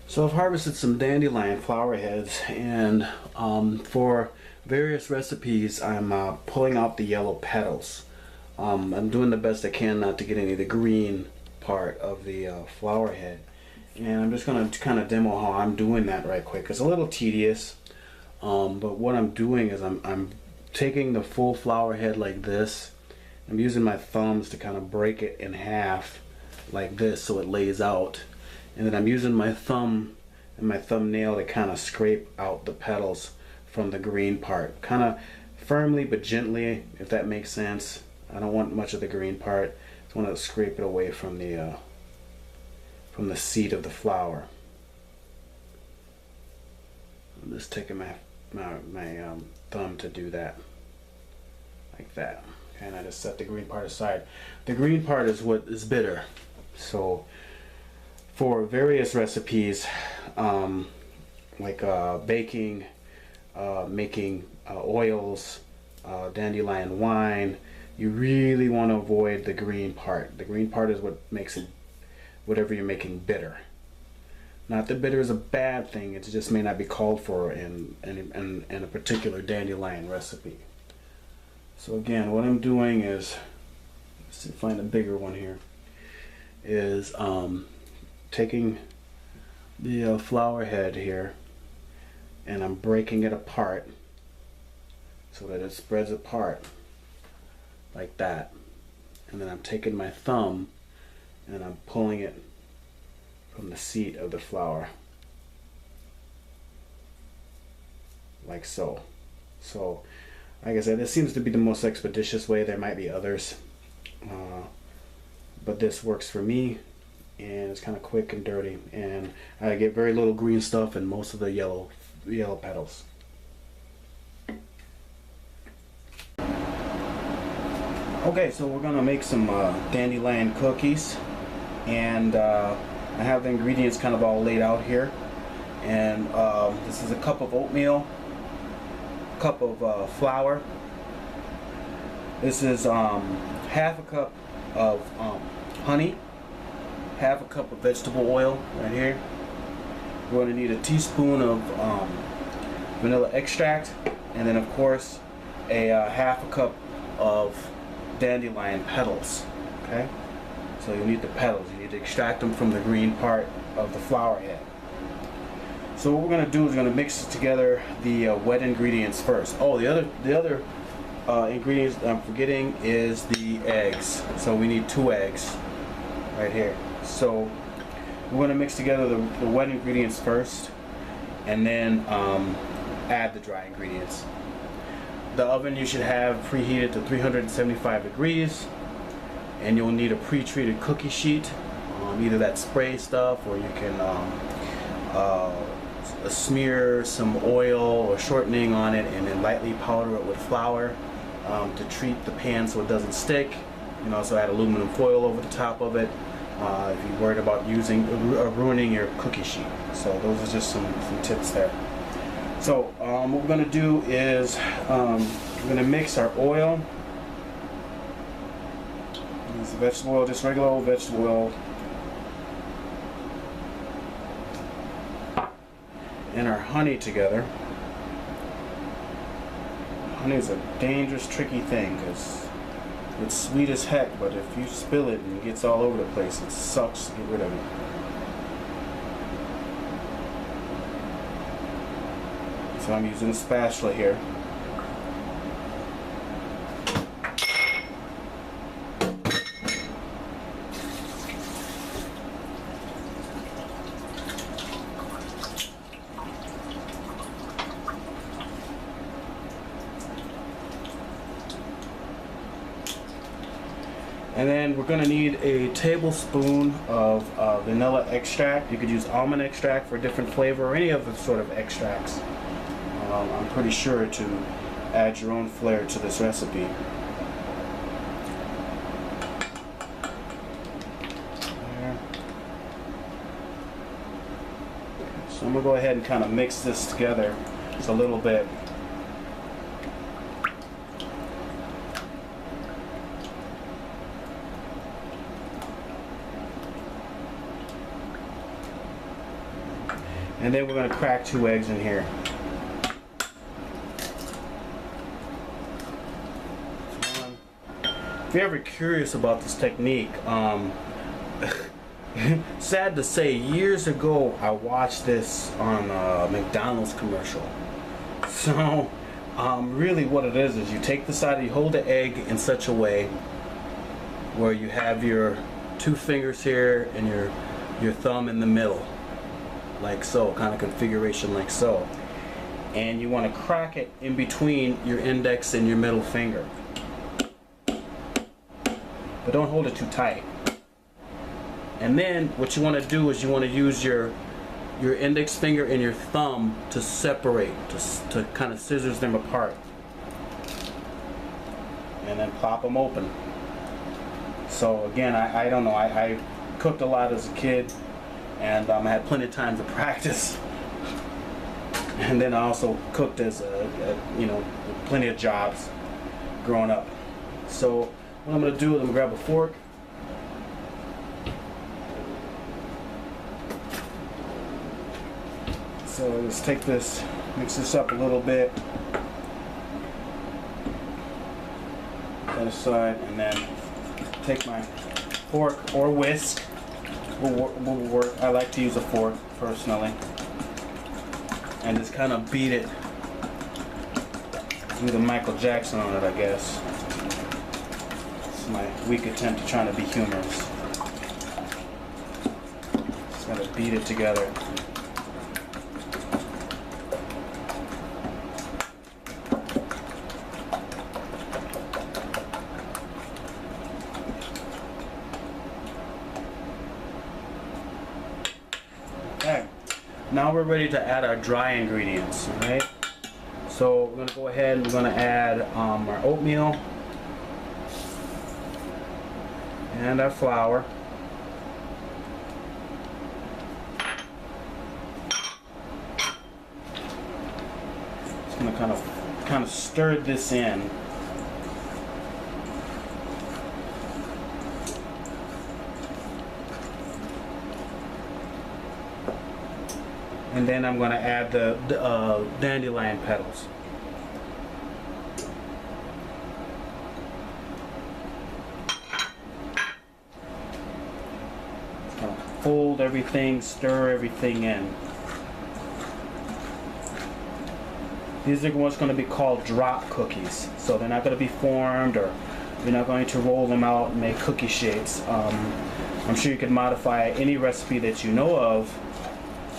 So I've harvested some dandelion flower heads, and for various recipes I'm pulling out the yellow petals. I'm doing the best I can not to get any of the green part of the flower head, and I'm just going to kind of demo how I'm doing that right quick. It's a little tedious, but what I'm doing is I'm taking the full flower head like this. I'm using my thumbs to kind of break it in half like this so it lays out. And then I'm using my thumb and my thumbnail to kind of scrape out the petals from the green part. Kind of firmly but gently, if that makes sense. I don't want much of the green part. I just want to scrape it away from the seed of the flower. I'm just taking my thumb to do that. Like that. And I just set the green part aside. The green part is what is bitter. So for various recipes, like baking, making oils, dandelion wine, you really want to avoid the green part. The green part is what makes it, whatever you're making, bitter. Not that bitter is a bad thing, it just may not be called for in a particular dandelion recipe. So again, what I'm doing is, let's find a bigger one here, is taking the flower head here and I'm breaking it apart so that it spreads apart like that, and then I'm taking my thumb and I'm pulling it from the seat of the flower like so. So like I said, this seems to be the most expeditious way. There might be others, but this works for me, and it's kind of quick and dirty, and I get very little green stuff and most of the yellow petals. Okay, so we're gonna make some dandelion cookies, and I have the ingredients kind of all laid out here. And this is a cup of oatmeal, a cup of flour. This is half a cup of honey, half a cup of vegetable oil right here. We're going to need a teaspoon of vanilla extract, and then of course a half a cup of dandelion petals. Okay, so you need the petals. You need to extract them from the green part of the flower head. So what we're going to do is we're going to mix together the wet ingredients first. Oh, the other ingredients I'm forgetting is the eggs. So we need 2 eggs right here. So we're going to mix together the wet ingredients first, and then add the dry ingredients. The oven you should have preheated to 375 degrees, and you'll need a pre-treated cookie sheet, either that spray stuff, or you can smear some oil or shortening on it and then lightly powder it with flour to treat the pan so it doesn't stick. You can also add aluminum foil over the top of it if you're worried about ruining your cookie sheet. So those are just some tips there. So what we're going to do is we're going to mix our oil. This is vegetable oil, just regular old vegetable oil, and our honey together. Honey is a dangerous, tricky thing because it's sweet as heck, but if you spill it and it gets all over the place, it sucks to get rid of it. So I'm using a spatula here. And then we're going to need a tablespoon of vanilla extract. You could use almond extract for a different flavor, or any other sort of extracts. I'm pretty sure to add your own flair to this recipe. There. So I'm going to go ahead and kind of mix this together just a little bit. And then we're going to crack 2 eggs in here. If you're ever curious about this technique, sad to say, years ago I watched this on a McDonald's commercial. So really what it is you take the side, you hold the egg in such a way where you have your 2 fingers here and your thumb in the middle, like so, kind of configuration like so. And you want to crack it in between your index and your middle finger. But don't hold it too tight. And then what you want to do is you want to use your index finger and your thumb to separate, to kind of scissors them apart. And then pop them open. So again, I don't know, I cooked a lot as a kid, and I had plenty of time to practice. And then I also cooked as you know, plenty of jobs growing up. So what I'm going to do is I'm going to grab a fork. So let's take this, mix this up a little bit. That aside, and then take my fork or whisk. Will work. I like to use a fork personally, and just kind of beat it. Do the Michael Jackson on it, I guess. It's my weak attempt to trying to be humorous. Just gotta beat it together. Okay, now we're ready to add our dry ingredients, alright? So we're going to go ahead and we're going to add our oatmeal and our flour. Just going to kind of stir this in. And then I'm going to add the dandelion petals. Just kind of fold everything, stir everything in. These are what's going to be called drop cookies. So they're not going to be formed, or you're not going to roll them out and make cookie shapes. I'm sure you could modify any recipe that you know of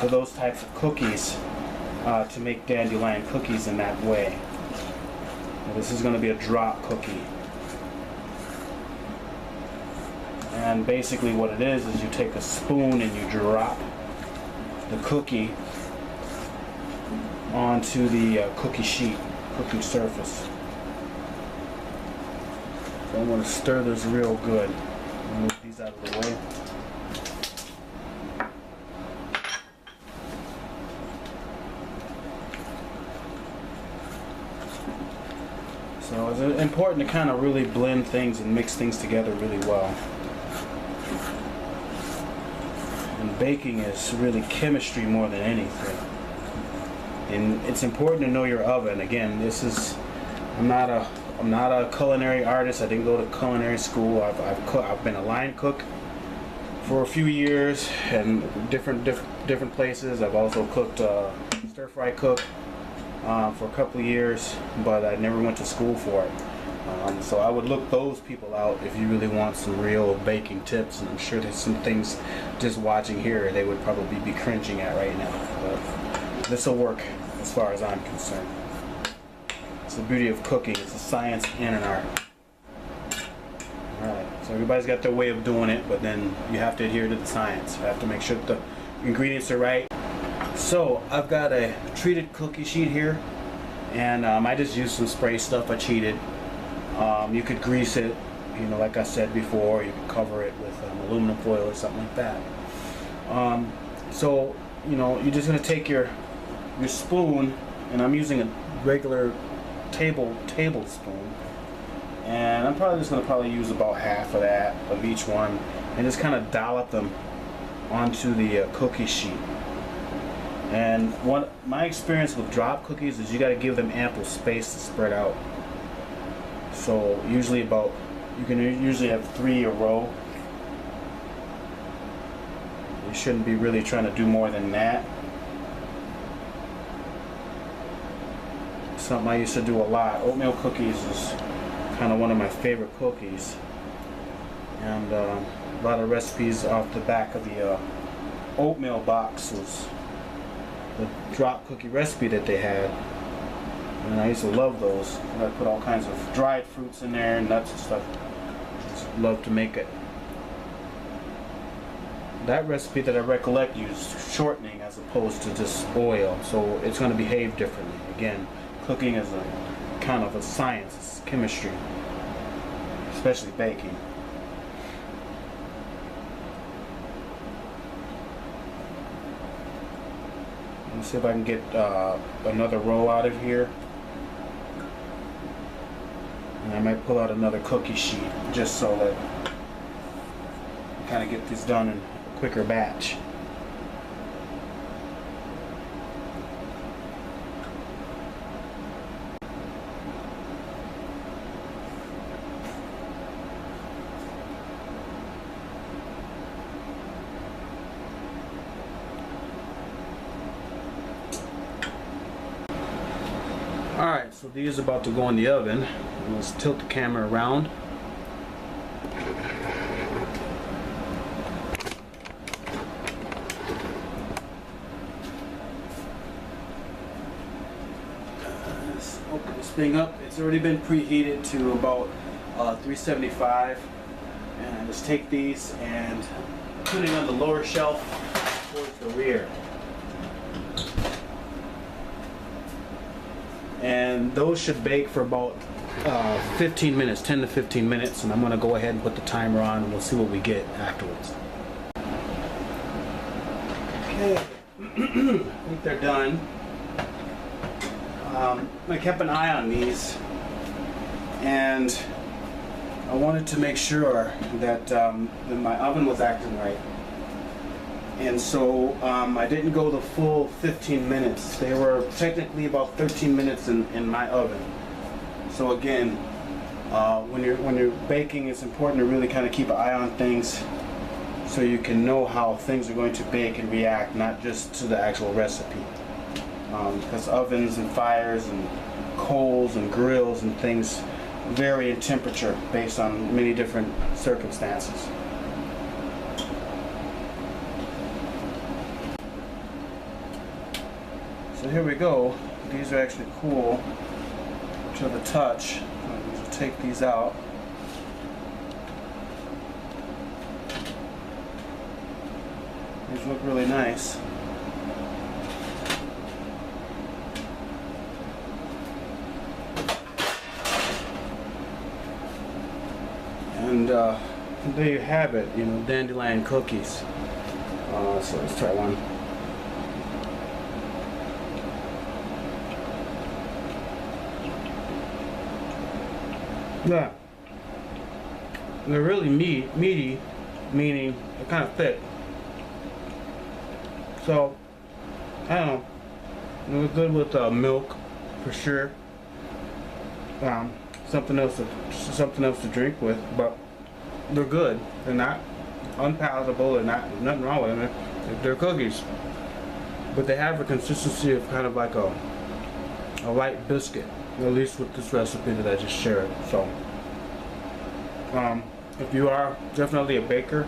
for those types of cookies to make dandelion cookies in that way. Now, this is going to be a drop cookie. And basically what it is you take a spoon and you drop the cookie onto the cookie sheet, cookie surface. So I'm going to stir this real good. Move these out of the way. So it's important to kind of really blend things and mix things together really well. And baking is really chemistry more than anything. And it's important to know your oven. Again, I'm not a culinary artist. I didn't go to culinary school. I've been a line cook for a few years and different places. I've also cooked stir fry cook for a couple of years, but I never went to school for it. So I would look those people out if you really want some real baking tips, and I'm sure there's some things just watching here they would probably be cringing at right now. But this will work as far as I'm concerned. It's the beauty of cooking. It's a science and an art. Alright, so everybody's got their way of doing it, but then you have to adhere to the science. You have to make sure that the ingredients are right. So I've got a treated cookie sheet here, and I just used some spray stuff. I cheated. You could grease it, you know, like I said before. You could cover it with aluminum foil or something like that. So you know, you're just gonna take your spoon, and I'm using a regular tablespoon, and I'm probably just gonna use about half of that of each one, and just kind of dollop them onto the cookie sheet. And my experience with drop cookies is you got to give them ample space to spread out. So usually you can usually have 3 a row. You shouldn't be really trying to do more than that. Something I used to do a lot. Oatmeal cookies is kind of one of my favorite cookies. And a lot of recipes off the back of the oatmeal box was the drop cookie recipe that they had. And I used to love those. I put all kinds of dried fruits in there, nuts and stuff. Just love to make it. That recipe that I recollect used shortening as opposed to just oil, so it's going to behave differently. Again, cooking is a kind of a science, it's chemistry, especially baking. Let me see if I can get another roll out of here. And I might pull out another cookie sheet just so that I kind of get this done in a quicker batch. Alright, so these are about to go in the oven. Let's tilt the camera around. Let's open this thing up. It's already been preheated to about 375. And I just take these and put it on the lower shelf towards the rear. And those should bake for about 15 minutes, 10 to 15 minutes, and I'm going to go ahead and put the timer on and we'll see what we get afterwards. Okay, I think they're done. I kept an eye on these and I wanted to make sure that my oven was acting right. And so I didn't go the full 15 minutes. They were technically about 13 minutes in my oven. So again, when you're baking, it's important to really kind of keep an eye on things so you can know how things are going to bake and react, not just to the actual recipe. Because ovens and fires and coals and grills and things vary in temperature based on many different circumstances. So here we go. These are actually cool to the touch. I'm going to take these out. These look really nice. And there you have it, you know, dandelion cookies. So let's try one. Yeah, they're really meaty, meaning they're kind of thick. So, I don't know, they're good with milk, for sure. Something else to drink with, but they're good. They're not unpalatable. They're nothing wrong with them. They're cookies, but they have a consistency of kind of like a light biscuit. At least with this recipe that I just shared. So, if you are definitely a baker,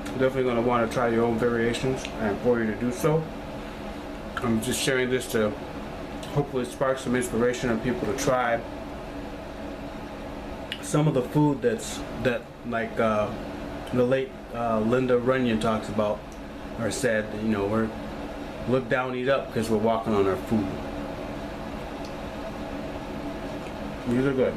you're definitely going to want to try your own variations, and for you to do so, I'm just sharing this to hopefully spark some inspiration and people to try some of the food that like the late Linda Runyon talks about, or said, you know, we're look down, eat up, because we're walking on our food. These are good.